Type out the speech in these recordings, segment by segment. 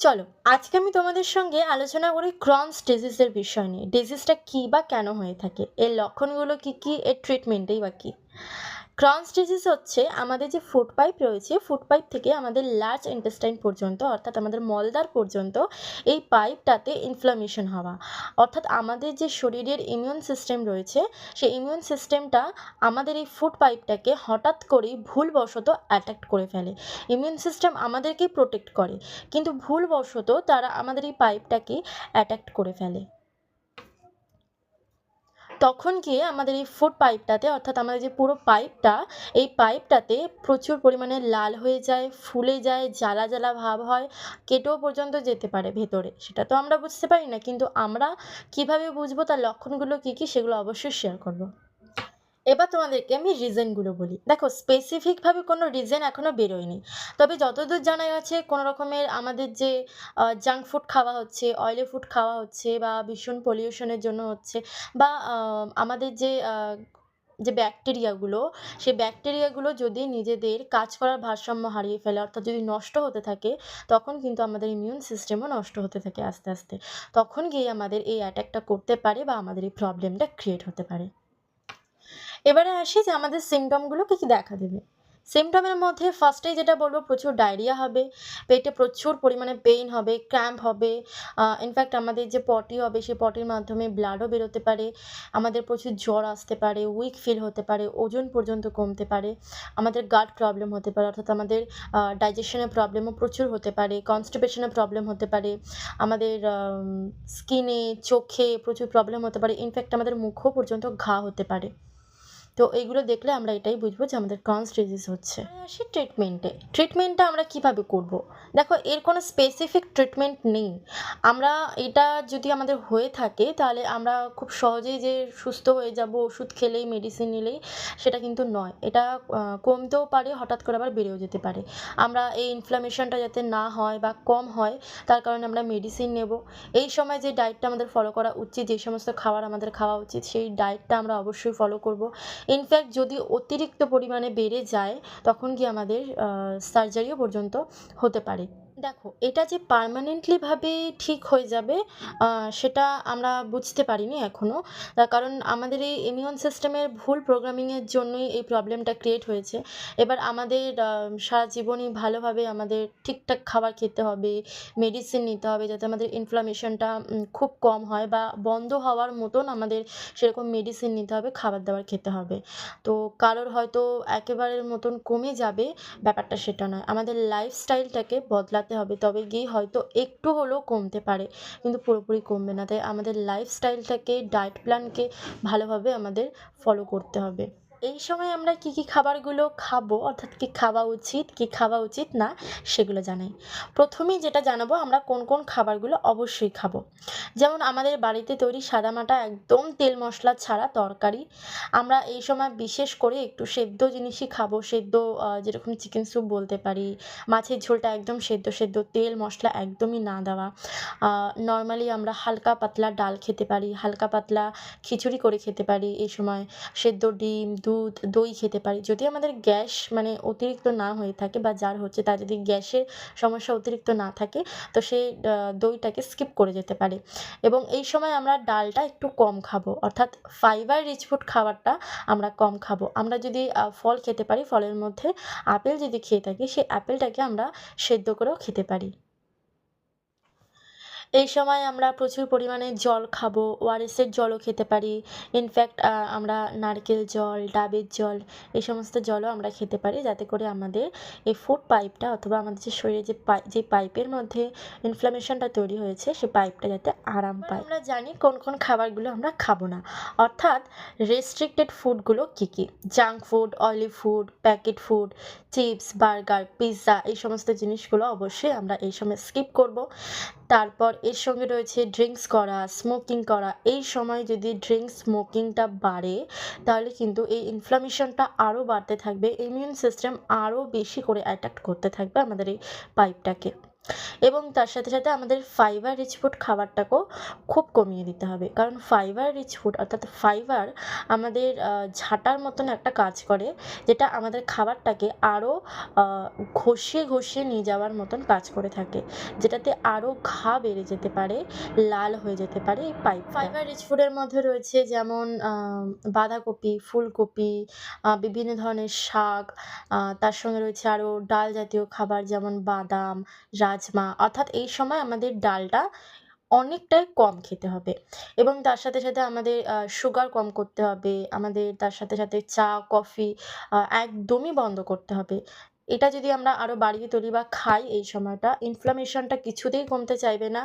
চলো, আজকে আমি তোমাদের সঙ্গে আলোচনা করি ক্রনস ডিজিজের বিষয় নিয়ে। ডিজিজটা কী বা কেন হয়ে থাকে, এর লক্ষণগুলো কী কী, এর ট্রিটমেন্টেই বা কী। ক্রনস ডিজিজ হচ্ছে আমাদের যে ফুড পাইপ রয়েছে, ফুড পাইপ থেকে আমাদের লার্জ ইন্টেস্টাইন পর্যন্ত, অর্থাৎ আমাদের মলদ্বার পর্যন্ত এই পাইপটাতে ইনফ্লামেশন হওয়া। অর্থাৎ আমাদের যে শরীরের ইমিউন সিস্টেম রয়েছে, সেই ইমিউন সিস্টেমটা আমাদের এই ফুড পাইপটাকে হঠাৎ করেই ভুলবশত অ্যাটাক করে ফেলে। ইমিউন সিস্টেম আমাদেরকেই প্রোটেক্ট করে, কিন্তু ভুলবশত তারা আমাদের এই পাইপটাকে অ্যাটাক করে ফেলে। তখন গিয়ে আমাদের এই ফুড পাইপটাতে, অর্থাৎ আমাদের যে পুরো পাইপটা, এই পাইপটাতে প্রচুর পরিমাণে লাল হয়ে যায়, ফুলে যায়, জ্বালা জ্বালা ভাব হয়, কেটেও পর্যন্ত যেতে পারে ভেতরে। সেটা তো আমরা বুঝতে পারি না, কিন্তু আমরা কিভাবে বুঝবো তার লক্ষণগুলো কী কী, সেগুলো অবশ্যই শেয়ার করব। এবার তোমাদেরকে আমি রিজনগুলো বলি। দেখো, স্পেসিফিকভাবে কোনো রিজন এখনও বেরোয়নি, তবে যতদূর জানা যাচ্ছে কোনো রকমের আমাদের যে জাঙ্ক ফুড খাওয়া হচ্ছে, অয়েলি ফুড খাওয়া হচ্ছে, বা ভীষণ পলিউশনের জন্য হচ্ছে, বা আমাদের যে ব্যাকটেরিয়াগুলো, সেই ব্যাকটেরিয়াগুলো যদি নিজেদের কাজ করার ভারসাম্য হারিয়ে ফেলে, অর্থাৎ যদি নষ্ট হতে থাকে, তখন কিন্তু আমাদের ইমিউন সিস্টেমও নষ্ট হতে থাকে আস্তে আস্তে। তখন গিয়ে আমাদের এই অ্যাটাকটা করতে পারে, বা আমাদের এই প্রবলেমটা ক্রিয়েট হতে পারে। এবারে আসি যে আমাদের সিমটমগুলো কী কী দেখা দেবে। সিমটমের মধ্যে ফার্স্টেই যেটা বলবো, প্রচুর ডায়রিয়া হবে, পেটে প্রচুর পরিমাণে পেইন হবে, ক্র্যাম্প হবে, ইনফ্যাক্ট আমাদের যে পটি হবে, সেই পটির মাধ্যমে ব্লাডও বেরোতে পারে, আমাদের প্রচুর জ্বর আসতে পারে, উইক ফিল হতে পারে, ওজন পর্যন্ত কমতে পারে, আমাদের গাট প্রবলেম হতে পারে, অর্থাৎ আমাদের ডাইজেশনের প্রবলেমও প্রচুর হতে পারে, কনস্টিপেশনের প্রবলেম হতে পারে, আমাদের স্কিনে, চোখে প্রচুর প্রবলেম হতে পারে, ইনফ্যাক্ট আমাদের মুখও পর্যন্ত ঘা হতে পারে। তো এইগুলো দেখলে আমরা এটাই বুঝবো যে আমাদের ক্রনস ডিজিজ হচ্ছে। আসি ট্রিটমেন্টটা আমরা কিভাবে করব। দেখো, এর কোনো স্পেসিফিক ট্রিটমেন্ট নেই। আমরা এটা যদি আমাদের হয়ে থাকে, তাহলে আমরা খুব সহজেই যে সুস্থ হয়ে যাব ওষুধ খেলেই, মেডিসিন নিলেই, সেটা কিন্তু নয়। এটা কমতেও পারে, হঠাৎ করে আবার বেড়েও যেতে পারে। আমরা এই ইনফ্লামেশনটা যাতে না হয় বা কম হয়, তার কারণে আমরা মেডিসিন নেব। এই সময় যে ডায়েটটা আমাদের ফলো করা উচিত, যে সমস্ত খাবার আমাদের খাওয়া উচিত, সেই ডায়েটটা আমরা অবশ্যই ফলো করব। ইনফ্যাক্ট যদি অতিরিক্ত পরিমাণে বেড়ে যায়, তখন কি আমাদের সার্জারিও পর্যন্ত হতে পারে। দেখো, এটা যে পার্মানেন্টলিভাবে ঠিক হয়ে যাবে, সেটা আমরা বুঝতে পারিনি এখনও। তার কারণ আমাদের এই ইমিউন সিস্টেমের ভুল প্রোগ্রামিংয়ের জন্যই এই প্রবলেমটা ক্রিয়েট হয়েছে। এবার আমাদের সারা জীবনই ভালোভাবে আমাদের ঠিকঠাক খাবার খেতে হবে, মেডিসিন নিতে হবে, যাতে আমাদের ইনফ্লামেশনটা খুব কম হয়, বা বন্ধ হওয়ার মতন আমাদের সেরকম মেডিসিন নিতে হবে, খাবার দাবার খেতে হবে। তো কারোর হয়তো একেবারের মতন কমে যাবে, ব্যাপারটা সেটা নয়। আমাদের লাইফস্টাইলটাকে বদলাতে হবে, তবে গিয়ে হয়তো একটু হলেও কমতে পারে, কিন্তু পুরোপুরি কমবে না। তাই আমাদের লাইফস্টাইলটাকে, ডায়েট প্ল্যানকে ভালোভাবে আমাদের ফলো করতে হবে। এই সময় আমরা কী কী খাবারগুলো খাবো, অর্থাৎ কী খাওয়া উচিত, কী খাওয়া উচিত না, সেগুলো জানাই। প্রথমেই যেটা জানাবো, আমরা কোন কোন খাবারগুলো অবশ্যই খাবো। যেমন আমাদের বাড়িতে তৈরি সাদামাটা একদম তেল মশলা ছাড়া তরকারি। আমরা এই সময় বিশেষ করে একটু সেদ্ধ জিনিসই খাবো। সেদ্ধ, যেরকম চিকেন স্যুপ বলতে পারি, মাছের ঝোলটা একদম সেদ্ধ সেদ্ধ, তেল মশলা একদমই না দেওয়া। নরমালি আমরা হালকা পাতলা ডাল খেতে পারি, হালকা পাতলা খিচুড়ি করে খেতে পারি এই সময়, সেদ্ধ ডিম, দুধ, দই খেতে পারি। যদি আমাদের গ্যাস মানে অতিরিক্ত না হয়ে থাকে, বা যার হচ্ছে তার যদি গ্যাসের সমস্যা অতিরিক্ত না থাকে, তো সে দইটাকে স্কিপ করে যেতে পারে। এবং এই সময় আমরা ডালটা একটু কম খাবো, অর্থাৎ ফাইবার রিচ ফুড খাবারটা আমরা কম খাবো। আমরা যদি ফল খেতে পারি, ফলের মধ্যে আপেল যদি খেয়ে থাকি, সেই আপেলটাকে আমরা সেদ্ধ করেও খেতে পারি। এই সময় আমরা প্রচুর পরিমাণে জল খাবো, ওআরএসের জলও খেতে পারি। ইনফ্যাক্ট আমরা নারকেল জল, ডাবের জল, এই সমস্ত জলও আমরা খেতে পারি, যাতে করে আমাদের এই ফুড পাইপটা, অথবা আমাদের যে শরীরে যে পাইপের মধ্যে ইনফ্লামেশনটা তৈরি হয়েছে, সেই পাইপটা যাতে আরাম পায়। আমরা জানি কোন কোন খাবারগুলো আমরা খাবো না, অর্থাৎ রেস্ট্রিক্টেড ফুডগুলো কী কী। Junk food, oily food, packet food, chips, burger, pizza, এই সমস্ত জিনিসগুলো অবশ্যই আমরা এই সময় স্কিপ করব। তারপর এর সঙ্গে রয়েছে ড্রিঙ্কস করা, স্মোকিং করা। এই সময় যদি ড্রিঙ্কস, স্মোকিংটা বাড়ে, তাহলে কিন্তু এই ইনফ্লামেশনটা আরও বাড়তে থাকবে, ইমিউন সিস্টেম আরও বেশি করে অ্যাটাক করতে থাকবে আমাদের এই পাইপটাকে। এবং তার সাথে সাথে আমাদের ফাইবার রিচ ফুড খাবারটাকেও খুব কমিয়ে দিতে হবে, কারণ ফাইবার রিচ ফুড অর্থাৎ ফাইবার আমাদের ঝাঁটার মতন একটা কাজ করে, যেটা আমাদের খাবারটাকে আরও ঘষিয়ে ঘষিয়ে নিয়ে যাওয়ার মতন কাজ করে থাকে, যেটাতে আরও ঘা বেড়ে যেতে পারে, লাল হয়ে যেতে পারে এই পাইপ। ফাইবার রিচ ফুডের মধ্যে রয়েছে যেমন বাঁধাকপি, ফুলকপি, বিভিন্ন ধরনের শাক, তার সঙ্গে রয়েছে আরও ডাল জাতীয় খাবার যেমন বাদাম, রাজমা, অর্থাৎ এই সময় আমাদের ডালটা অনেকটাই কম খেতে হবে এবং তার সাথে সাথে আমাদের সুগার কম করতে হবে। আমাদের তার সাথে সাথে চা, কফি একদমই বন্ধ করতে হবে। এটা যদি আমরা আরও বাড়িয়ে তুলি বা খাই এই সময়টা, ইনফ্লামেশনটা কিছুতেই কমতে চাইবে না,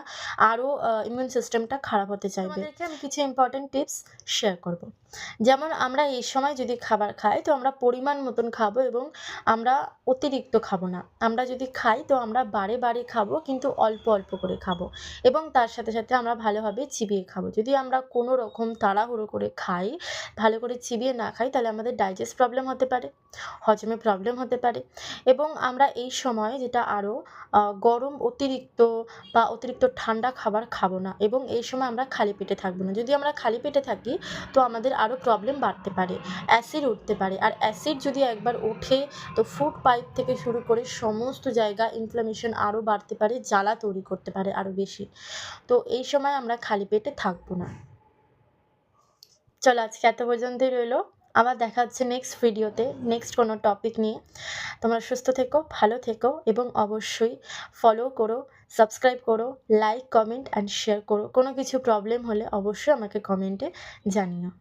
আরও ইমিউন সিস্টেমটা খারাপ হতে চাইবে। তোমাদেরকে আমি কিছু ইম্পর্টেন্ট টিপস শেয়ার করব। যেমন আমরা এই সময় যদি খাবার খাই তো আমরা পরিমাণ মতন খাবো এবং আমরা অতিরিক্ত খাবো না। আমরা যদি খাই তো আমরা বারে বারে খাবো, কিন্তু অল্প অল্প করে খাবো এবং তার সাথে সাথে আমরা ভালোভাবে চিবিয়ে খাবো। যদি আমরা কোনো রকম তাড়াহুড়ো করে খাই, ভালো করে চিবিয়ে না খাই, তাহলে আমাদের ডাইজেস্ট প্রবলেম হতে পারে, হজমে প্রবলেম হতে পারে এবং আমরা এই সময় যেটা আরও গরম অতিরিক্ত বা অতিরিক্ত ঠান্ডা খাবার খাবো না এবং এই সময় আমরা খালি পেটে থাকবো না। যদি আমরা খালি পেটে থাকি তো আমাদের আরও প্রবলেম বাড়তে পারে, অ্যাসিড উঠতে পারে, আর অ্যাসিড যদি একবার ওঠে তো ফুড পাইপ থেকে শুরু করে সমস্ত জায়গা ইনফ্লামেশন আরও বাড়তে পারে, জ্বালা তৈরি করতে পারে আরও বেশি। তো এই সময় আমরা খালি পেটে থাকবো না। চলো আজকে এত পর্যন্তই রইলো, আবার দেখা হচ্ছে নেক্সট ভিডিওতে নেক্সট কোনো টপিক নিয়ে। তোমরা সুস্থ থেকো, ভালো থেকো এবং অবশ্যই ফলো করো, সাবস্ক্রাইব করো, লাইক, কমেন্ট অ্যান্ড শেয়ার করো। কোনো কিছু প্রবলেম হলে অবশ্যই আমাকে কমেন্টে জানিও।